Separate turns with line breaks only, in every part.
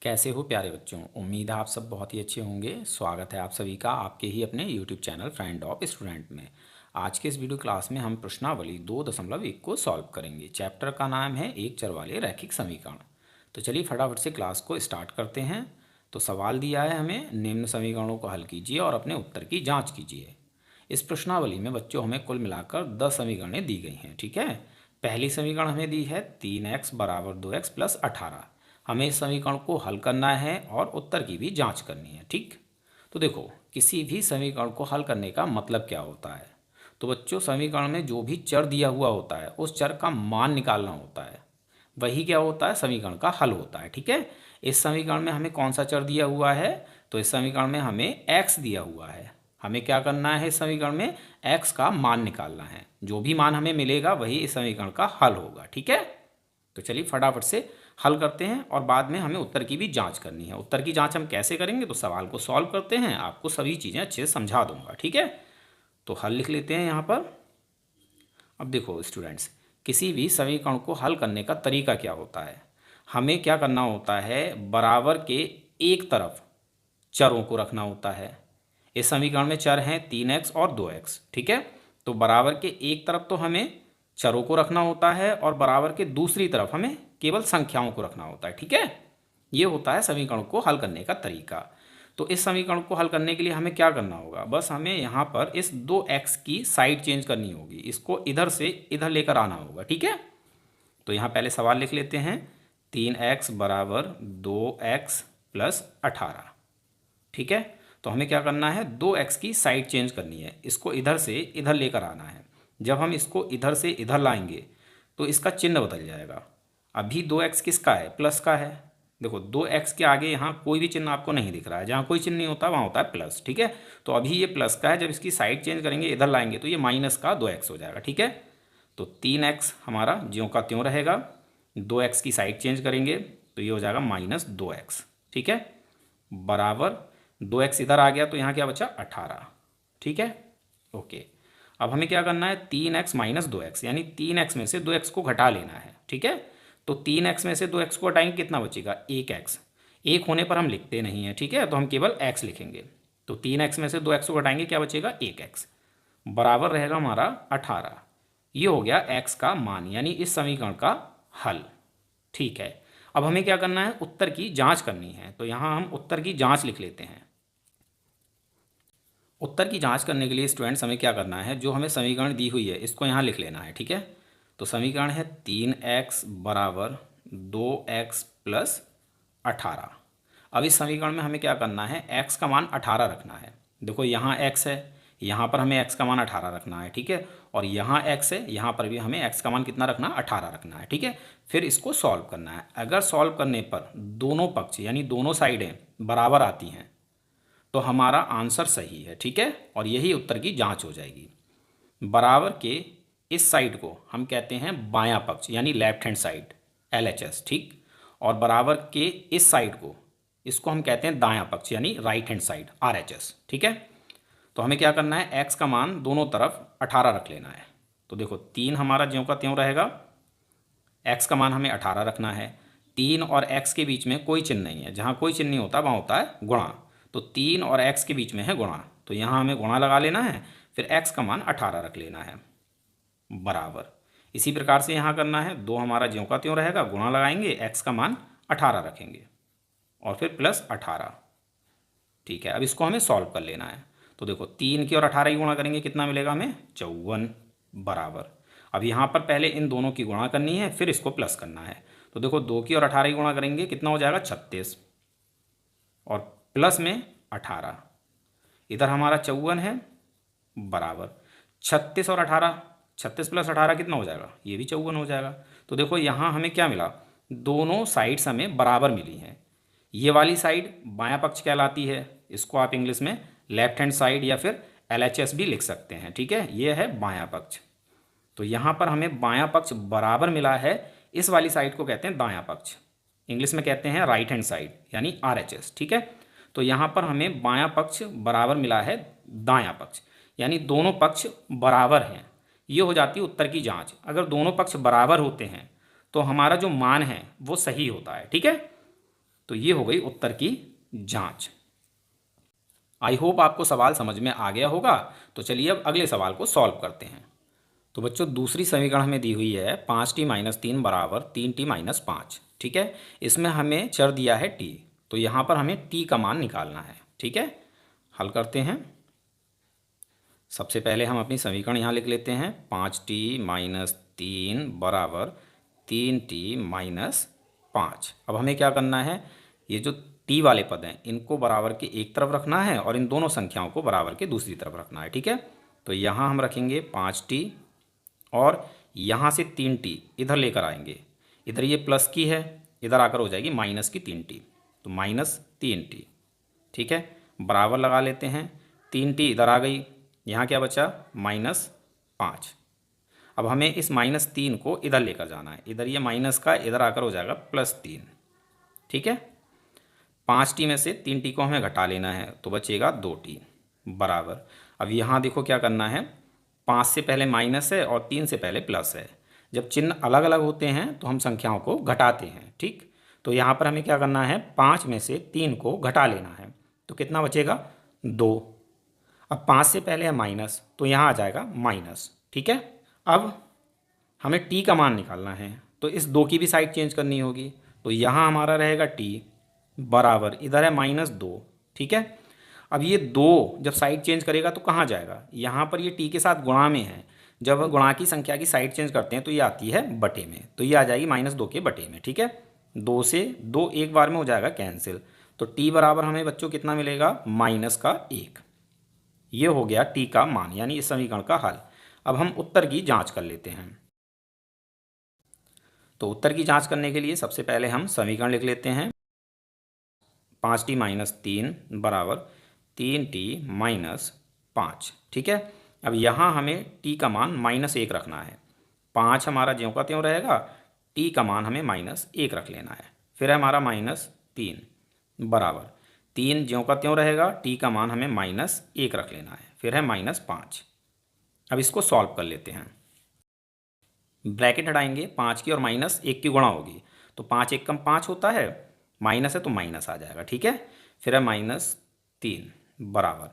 कैसे हो प्यारे बच्चों। उम्मीद है आप सब बहुत ही अच्छे होंगे। स्वागत है आप सभी का आपके ही अपने YouTube channel friend of student में। आज के इस वीडियो क्लास में हम प्रश्नावली 2.1 को सॉल्व करेंगे। चैप्टर का नाम है एक चर वाले रैखिक समीकरण। तो चलिए फटाफट से क्लास को स्टार्ट करते हैं। तो सवाल दिया है हमें, निम्न समीकरणों को हल कीजिए और अपने उत्तर की जाँच कीजिए। इस प्रश्नावली में बच्चों हमें कुल मिलाकर 10 समीकरणें दी गई हैं। ठीक है, पहली समीकरण हमें दी है 3x बराबर 2x प्लस 18। हमें इस समीकरण को हल करना है और उत्तर की भी जांच करनी है। ठीक, तो देखो किसी भी समीकरण को हल करने का मतलब क्या होता है। तो बच्चों समीकरण में जो भी चर दिया हुआ होता है उस चर का मान निकालना होता है, वही क्या होता है समीकरण का हल होता है। ठीक है, इस समीकरण में हमें कौन सा चर दिया हुआ है, तो इस समीकरण में हमें x दिया हुआ है। हमें क्या करना है, इस समीकरण में x का मान निकालना है। जो भी मान हमें मिलेगा वही इस समीकरण का हल होगा। ठीक है, तो चलिए फटाफट से हल करते हैं और बाद में हमें उत्तर की भी जांच करनी है। उत्तर की जांच हम कैसे करेंगे, तो सवाल को सॉल्व करते हैं, आपको सभी चीज़ें अच्छे से समझा दूंगा। ठीक है, तो हल लिख लेते हैं यहाँ पर। अब देखो स्टूडेंट्स, किसी भी समीकरण को हल करने का तरीका क्या होता है। हमें क्या करना होता है, बराबर के एक तरफ चरों को रखना होता है। इस समीकरण में चर हैं 3x और 2x। ठीक है, तो बराबर के एक तरफ तो हमें चरों को रखना होता है और बराबर के दूसरी तरफ हमें केवल संख्याओं को रखना होता है। ठीक है, ये होता है समीकरण को हल करने का तरीका। तो इस समीकरण को हल करने के लिए हमें क्या करना होगा, बस हमें यहाँ पर इस 2x की साइड चेंज करनी होगी, इसको इधर से इधर लेकर आना होगा। ठीक है, तो यहाँ पहले सवाल लिख लेते हैं, 3x बराबर 2x प्लस 18। ठीक है, तो हमें क्या करना है, 2x की साइड चेंज करनी है, इसको इधर से इधर लेकर आना है। जब हम इसको इधर से इधर लाएंगे तो इसका चिन्ह बदल जाएगा। अभी 2x किसका है, प्लस का है। देखो 2x के आगे यहाँ कोई भी चिन्ह आपको नहीं दिख रहा है, जहाँ कोई चिन्ह नहीं होता वहाँ होता है प्लस। ठीक है, तो अभी ये प्लस का है, जब इसकी साइड चेंज करेंगे इधर लाएंगे तो ये माइनस का 2x हो जाएगा। ठीक है, तो 3x हमारा ज्यों का त्यों रहेगा, 2x की साइड चेंज करेंगे तो ये हो जाएगा -2x। ठीक है, बराबर 2x इधर आ गया तो यहाँ क्या बचा 18। ठीक है, ओके। अब हमें क्या करना है, 3x माइनस 2x, यानी 3x में से 2x को घटा लेना है। ठीक है, तो 3x में से 2x को घटाएंगे, कितना बचेगा 1x। एक होने पर हम लिखते नहीं हैं, ठीक है, तो हम केवल x लिखेंगे। तो 3x में से 2x को घटाएंगे, क्या बचेगा 1x, बराबर रहेगा हमारा 18। ये हो गया x का मान, यानी इस समीकरण का हल। ठीक है, अब हमें क्या करना है, उत्तर की जांच करनी है। तो यहाँ हम उत्तर की जांच लिख लेते हैं। उत्तर की जांच करने के लिए स्टूडेंट्स हमें क्या करना है, जो हमें समीकरण दी हुई है इसको यहाँ लिख लेना है। ठीक है, तो समीकरण है 3x बराबर 2x प्लस 18। अब इस समीकरण में हमें क्या करना है, x का मान 18 रखना है। देखो यहाँ x है, यहाँ पर हमें x का मान 18 रखना है। ठीक है, और यहाँ x है, यहाँ पर भी हमें x का मान कितना रखना है, 18 रखना है। ठीक है, फिर इसको सॉल्व करना है। अगर सॉल्व करने पर दोनों पक्ष यानी दोनों साइडें बराबर आती हैं तो हमारा आंसर सही है। ठीक है, और यही उत्तर की जांच हो जाएगी। बराबर के इस साइड को हम कहते हैं बायां पक्ष यानी लेफ्ट हैंड साइड, LHS। ठीक, और बराबर के इस साइड को, इसको हम कहते हैं दायां पक्ष यानी राइट हैंड साइड, RHS। ठीक है, तो हमें क्या करना है, x का मान दोनों तरफ 18 रख लेना है। तो देखो 3 हमारा ज्यों का त्यों रहेगा, x का मान हमें 18 रखना है। 3 और x के बीच में कोई चिन्ह नहीं है, जहाँ कोई चिन्ह नहीं होता वहाँ होता है गुणा। तो 3 और x के बीच में है गुणा, तो यहाँ हमें गुणा लगा लेना है, फिर x का मान 18 रख लेना है, बराबर। इसी प्रकार से यहाँ करना है, 2 हमारा ज्यों का त्यों रहेगा, गुणा लगाएंगे, x का मान 18 रखेंगे और फिर प्लस 18। ठीक है, अब इसको हमें सॉल्व कर लेना है। तो देखो 3 की और 18 की गुणा करेंगे, कितना मिलेगा हमें 54, बराबर। अब यहाँ पर पहले इन दोनों की गुणा करनी है, फिर इसको प्लस करना है। तो देखो 2 की और 18 की गुणा करेंगे, कितना हो जाएगा 36, और प्लस में 18, इधर हमारा 54 है, बराबर 36 और 18, 36 प्लस 18 कितना हो जाएगा, ये भी 54 हो जाएगा। तो देखो यहाँ हमें क्या मिला, दोनों साइड्स हमें बराबर मिली हैं। ये वाली साइड बायां पक्ष कहलाती है, इसको आप इंग्लिश में लेफ्ट हैंड साइड या फिर LHS भी लिख सकते हैं। ठीक है, ये है बायां पक्ष। तो यहाँ पर हमें बायां पक्ष बराबर मिला है, इस वाली साइड को कहते हैं दायां पक्ष, इंग्लिश में कहते हैं राइट हैंड साइड यानी RHS। ठीक है, तो यहाँ पर हमें बायां पक्ष बराबर मिला है दायां पक्ष, यानी दोनों पक्ष बराबर हैं। ये हो जाती है उत्तर की जांच। अगर दोनों पक्ष बराबर होते हैं तो हमारा जो मान है वो सही होता है। ठीक है, तो ये हो गई उत्तर की जांच। आई होप आपको सवाल समझ में आ गया होगा। तो चलिए अब अगले सवाल को सॉल्व करते हैं। तो बच्चों दूसरी समीकरण हमें दी हुई है 5t-3 बराबर 3t-5। ठीक है, इसमें हमें चर दिया है t, तो यहाँ पर हमें t का मान निकालना है। ठीक है, हल करते हैं। सबसे पहले हम अपनी समीकरण यहाँ लिख लेते हैं 5t-3 बराबर 3t-5। अब हमें क्या करना है, ये जो t वाले पद हैं इनको बराबर के एक तरफ रखना है और इन दोनों संख्याओं को बराबर के दूसरी तरफ रखना है। ठीक है, तो यहाँ हम रखेंगे 5t और यहाँ से 3t इधर लेकर आएंगे। इधर ये प्लस की है, इधर आकर हो जाएगी माइनस की 3t, तो -3t। ठीक है, बराबर लगा लेते हैं। 3t इधर आ गई, यहाँ क्या बचा -5। अब हमें इस -3 को इधर लेकर जाना है। इधर ये माइनस का इधर आकर हो जाएगा +3। ठीक है, 5t में से 3t को हमें घटा लेना है, तो बचेगा 2t बराबर। अब यहाँ देखो क्या करना है, 5 से पहले माइनस है और 3 से पहले प्लस है। जब चिन्ह अलग अलग होते हैं तो हम संख्याओं को घटाते हैं। ठीक, तो यहाँ पर हमें क्या करना है, 5 में से 3 को घटा लेना है, तो कितना बचेगा 2। अब 5 से पहले है माइनस, तो यहाँ आ जाएगा माइनस। ठीक है, अब हमें t का मान निकालना है, तो इस 2 की भी साइड चेंज करनी होगी। तो यहाँ हमारा रहेगा t बराबर, इधर है -2। ठीक है, अब ये 2 जब साइड चेंज करेगा तो कहाँ जाएगा, यहाँ पर ये t के साथ गुणा में है। जब गुणा की संख्या की साइड चेंज करते हैं तो ये आती है बटे में, तो ये आ जाएगी -2 के बटे में। ठीक है, 2 से 2 एक बार में हो जाएगा कैंसिल, तो t बराबर हमें बच्चों कितना मिलेगा, -1। ये हो गया t का मान, यानी इस समीकरण का हल। अब हम उत्तर की जांच कर लेते हैं। तो उत्तर की जांच करने के लिए सबसे पहले हम समीकरण लिख लेते हैं 5t-3 बराबर 3t-5। ठीक है, अब यहाँ हमें t का मान -1 रखना है। 5 हमारा ज्यों का त्यों रहेगा, t का मान हमें -1 रख लेना है। फिर है हमारा -3 बराबर 3 ज्यों का त्यों रहेगा, t का मान हमें -1 रख लेना है। फिर है -5। अब इसको सॉल्व कर लेते हैं। ब्रैकेट हटाएंगे, 5 की और -1 की गुणा होगी, तो 5 1 कम 5 होता है, माइनस है तो माइनस आ जाएगा। ठीक है, फिर है -3 बराबर,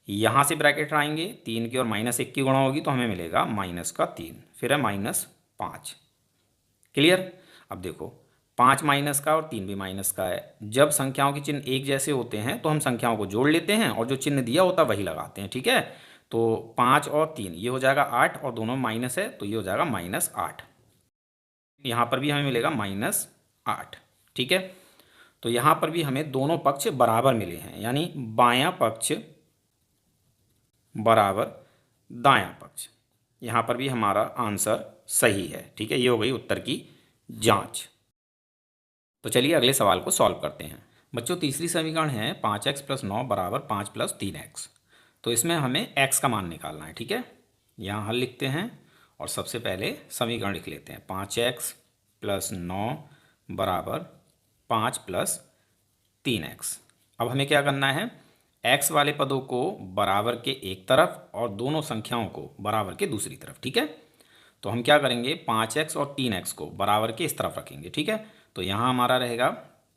यहाँ से ब्रैकेट हटाएंगे, 3 की और -1 की गुणा होगी तो हमें मिलेगा -3। फिर है -5। क्लियर। अब देखो 5 माइनस का और 3 भी माइनस का है। जब संख्याओं के चिन्ह एक जैसे होते हैं तो हम संख्याओं को जोड़ लेते हैं और जो चिन्ह दिया होता है वही लगाते हैं। ठीक है, तो 5 और 3 ये हो जाएगा 8 और दोनों माइनस है तो ये हो जाएगा -8। यहाँ पर भी हमें मिलेगा -8। ठीक है, तो यहाँ पर भी हमें दोनों पक्ष बराबर मिले हैं, यानी बायां पक्ष बराबर दायां पक्ष। यहाँ पर भी हमारा आंसर सही है। ठीक है, ये हो गई उत्तर की जांच। तो चलिए अगले सवाल को सॉल्व करते हैं। बच्चों तीसरी समीकरण है 5x + 9 बराबर 5 + 3x। तो इसमें हमें x का मान निकालना है। ठीक है, यहाँ हल लिखते हैं और सबसे पहले समीकरण लिख लेते हैं 5x + 9 बराबर 5 + 3x। अब हमें क्या करना है, x वाले पदों को बराबर के एक तरफ और दोनों संख्याओं को बराबर के दूसरी तरफ। ठीक है, तो हम क्या करेंगे, 5x और 3x को बराबर के इस तरफ रखेंगे। ठीक है, तो यहाँ हमारा रहेगा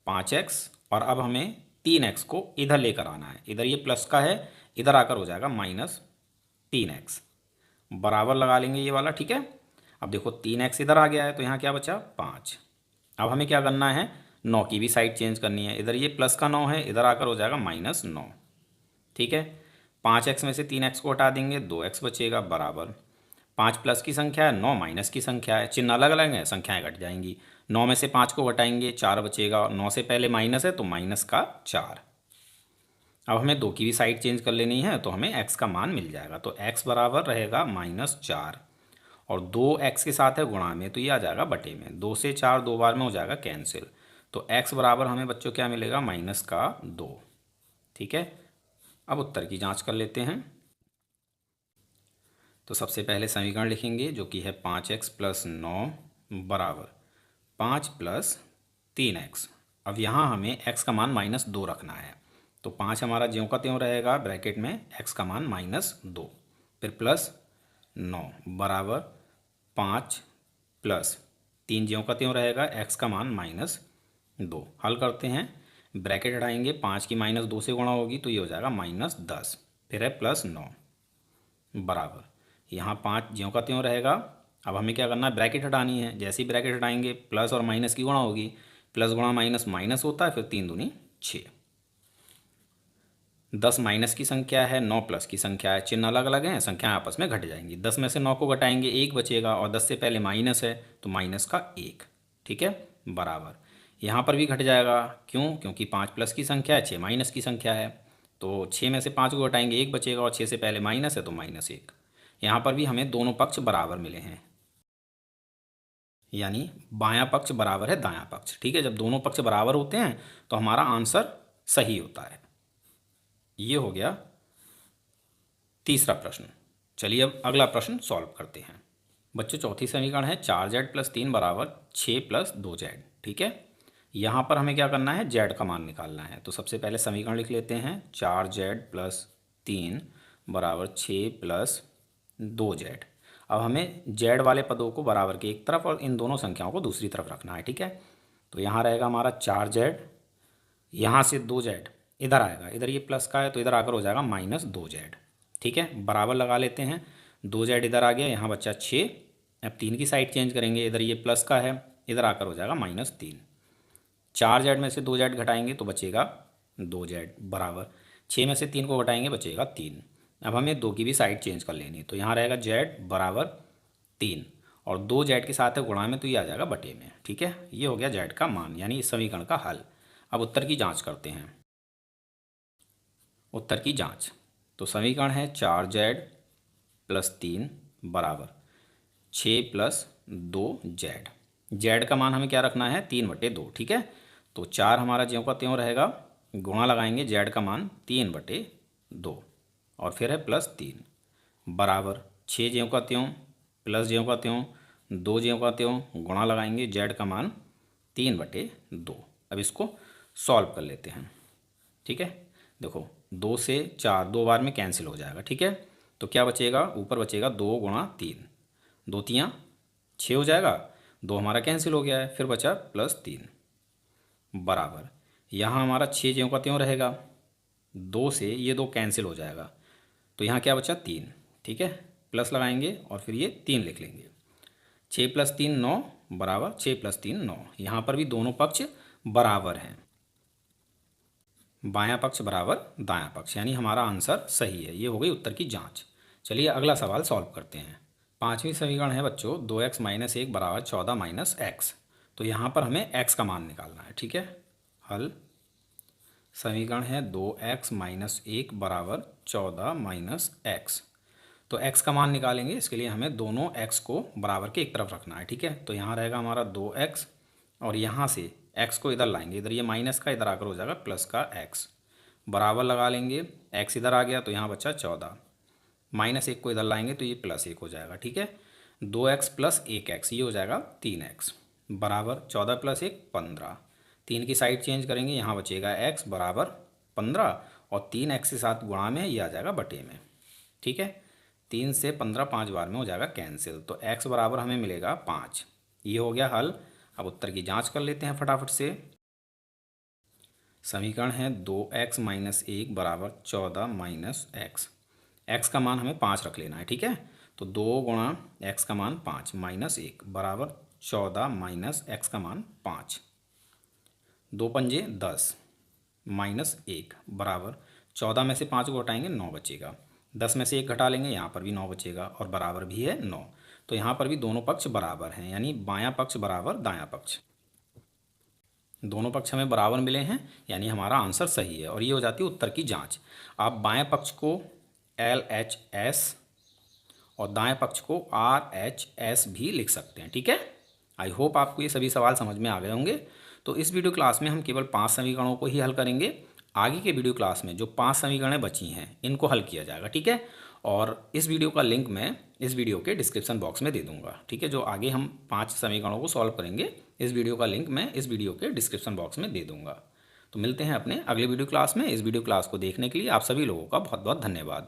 5x और अब हमें 3x को इधर लेकर आना है। इधर ये प्लस का है, इधर आकर हो जाएगा -3x बराबर लगा लेंगे ये वाला। ठीक है, अब देखो 3x इधर आ गया है तो यहाँ क्या बचा 5। अब हमें क्या करना है, 9 की भी साइड चेंज करनी है। इधर ये प्लस का 9 है, इधर आकर हो जाएगा -9। ठीक है, 5x में से 3x को हटा देंगे, 2x बचेगा बराबर 5 प्लस की संख्या है, 9 माइनस की संख्या है, चिन्ह अलग अलग है, संख्याएं घट जाएंगी। 9 में से 5 को घटाएंगे, 4 बचेगा। 9 से पहले माइनस है तो माइनस का 4। अब हमें 2 की भी साइड चेंज कर लेनी है तो हमें x का मान मिल जाएगा, तो x बराबर रहेगा -4 और 2x के साथ है गुणा में तो ये आ जाएगा बटे में। 2 से 4 दो बार में हो जाएगा कैंसिल, तो x बराबर हमें बच्चों क्या मिलेगा, -2। ठीक है, अब उत्तर की जांच कर लेते हैं। तो सबसे पहले समीकरण लिखेंगे जो कि है 5x + 9 बराबर 5 + 3x। अब यहाँ हमें x का मान -2 रखना है, तो 5 हमारा ज्यों का त्यों रहेगा, ब्रैकेट में x का मान -2, फिर +9 बराबर 5 + 3 ज्यों का त्यों रहेगा, x का मान -2। हल करते हैं, ब्रैकेट हटाएंगे, 5 की -2 से गुणा होगी तो ये हो जाएगा -10, फिर है +9 बराबर, यहाँ 5 ज्यों का त्यों रहेगा। अब हमें क्या करना है, ब्रैकेट हटानी है। जैसे ही ब्रैकेट हटाएंगे प्लस और माइनस की गुणा होगी, प्लस गुणा माइनस माइनस होता है, फिर 3 दूनी 6। 10 माइनस की संख्या है, 9 प्लस की संख्या है, चिन्ह अलग अलग हैं, संख्याएं आपस में घट जाएंगी। 10 में से 9 को घटाएंगे 1 बचेगा, और 10 से पहले माइनस है तो माइनस का 1, ठीक है, बराबर। यहाँ पर भी घट जाएगा, क्यों? क्योंकि 5 प्लस की संख्या है, 6 माइनस की संख्या है, तो 6 में से 5 को घटाएंगे 1 बचेगा, और 6 से पहले माइनस है तो -1। यहाँ पर भी हमें दोनों पक्ष बराबर मिले हैं, यानी बायां पक्ष बराबर है दायां पक्ष, ठीक है। जब दोनों पक्ष बराबर होते हैं तो हमारा आंसर सही होता है। ये हो गया तीसरा प्रश्न। चलिए अब अगला प्रश्न सॉल्व करते हैं। बच्चों, चौथी समीकरण है 4z + 3 = 6 + 2z, ठीक है। यहाँ पर हमें क्या करना है, z का मान निकालना है। तो सबसे पहले समीकरण लिख लेते हैं, 4z + 3 = 6 + 2z। अब हमें z वाले पदों को बराबर के एक तरफ और इन दोनों संख्याओं को दूसरी तरफ रखना है, ठीक है। तो यहाँ रहेगा हमारा 4z, यहाँ से 2z इधर आएगा, इधर ये प्लस का है तो इधर आकर हो जाएगा -2z, ठीक है। बराबर लगा लेते हैं, 2z इधर आ गया, यहाँ बच्चा 6। अब 3 की साइड चेंज करेंगे, इधर ये प्लस का है, इधर आकर हो जाएगा -3। 4z में से 2z घटाएंगे तो बचेगा 2z बराबर, 6 में से 3 को घटाएंगे बचेगा 3। अब हमें 2 की भी साइड चेंज कर लेनी, तो यहाँ रहेगा z बराबर 3, और 2z के साथ है गुणा में तो ये आ जाएगा बटे में, ठीक है। ये हो गया z का मान, यानी इस समीकरण का हल। अब उत्तर की जाँच करते हैं। उत्तर की जाँच, तो समीकरण है 4z + 3 = 6 + 2z। z का मान हमें क्या रखना है, 3/2, ठीक है। तो 4 हमारा ज्यों का त्यों रहेगा, गुणा लगाएंगे z का मान 3/2, और फिर है +3 बराबर 6 ज्यों का त्यों प्लस ज्यों का त्यों 2 ज्यों का त्यों, गुणा लगाएंगे z का मान 3/2। अब इसको सॉल्व कर लेते हैं, ठीक है। देखो 2 से 4 दो बार में कैंसिल हो जाएगा, ठीक है। तो क्या बचेगा, ऊपर बचेगा 2 × 3, 2 तियाँ 6 हो जाएगा, 2 हमारा कैंसिल हो गया है, फिर बचा +3 बराबर, यहाँ हमारा 6 ज्यों का त्यों रहेगा, 2 से ये 2 कैंसिल हो जाएगा, तो यहाँ क्या बचा 3, ठीक है। प्लस लगाएंगे और फिर ये 3 लिख लेंगे। 6 + 3 9 बराबर 6 + 3 9। यहाँ पर भी दोनों पक्ष बराबर हैं, बायां पक्ष बराबर दायां पक्ष, यानी हमारा आंसर सही है। ये हो गई उत्तर की जांच। चलिए अगला सवाल सॉल्व करते हैं। पांचवी समीकरण है बच्चों 2x - 1 = 14 - x। तो यहाँ पर हमें x का मान निकालना है, ठीक है। हल, समीकरण है 2x - 1 = 14 - x। तो x का मान निकालेंगे, इसके लिए हमें दोनों x को बराबर के एक तरफ रखना है, ठीक है। तो यहाँ रहेगा हमारा 2x, और यहाँ से x को इधर लाएंगे, इधर ये माइनस का इधर आकर हो जाएगा प्लस का x, बराबर लगा लेंगे। x इधर आ गया तो यहाँ बचा 14, -1 को इधर लाएंगे तो ये +1 हो जाएगा, ठीक है। 2x + 1x ये हो जाएगा 3x बराबर 14 + 1 15। 3 की साइड चेंज करेंगे, यहाँ बचेगा x बराबर 15, और 3x के साथ गुणा में ये आ जाएगा बटे में, ठीक है। 3 से 15 5 बार में हो जाएगा कैंसिल, तो x बराबर हमें मिलेगा 5। ये हो गया हल। अब उत्तर की जांच कर लेते हैं फटाफट से। समीकरण है 2x - 1 = 14 - x। x का मान हमें 5 रख लेना है, ठीक है। तो 2 × x का मान 5 -1 बराबर 14 - x का मान 5। 2 पंजे 10 -1 बराबर 14 में से 5 को घटाएंगे 9 बचेगा। 10 में से 1 घटा लेंगे, यहाँ पर भी 9 बचेगा, और बराबर भी है 9। तो यहाँ पर भी दोनों पक्ष बराबर हैं, यानी बायां पक्ष बराबर दायां पक्ष, दोनों पक्ष हमें बराबर मिले हैं, यानी हमारा आंसर सही है। और ये हो जाती है उत्तर की जांच। आप बाएं पक्ष को LHS और दाएं पक्ष को RHS भी लिख सकते हैं, ठीक है। आई होप आपको ये सभी सवाल समझ में आ गए होंगे। तो इस वीडियो क्लास में हम केवल 5 समीकरणों को ही हल करेंगे। आगे के वीडियो क्लास में जो 5 समीकरणें बची हैं इनको हल किया जाएगा, ठीक है। और इस वीडियो का लिंक मैं इस वीडियो के डिस्क्रिप्शन बॉक्स में दे दूंगा, ठीक है। जो आगे हम 5 समीकरणों को सॉल्व करेंगे, इस वीडियो का लिंक मैं इस वीडियो के डिस्क्रिप्शन बॉक्स में दे दूंगा। तो मिलते हैं अपने अगले वीडियो क्लास में। इस वीडियो क्लास को देखने के लिए आप सभी लोगों का बहुत बहुत धन्यवाद।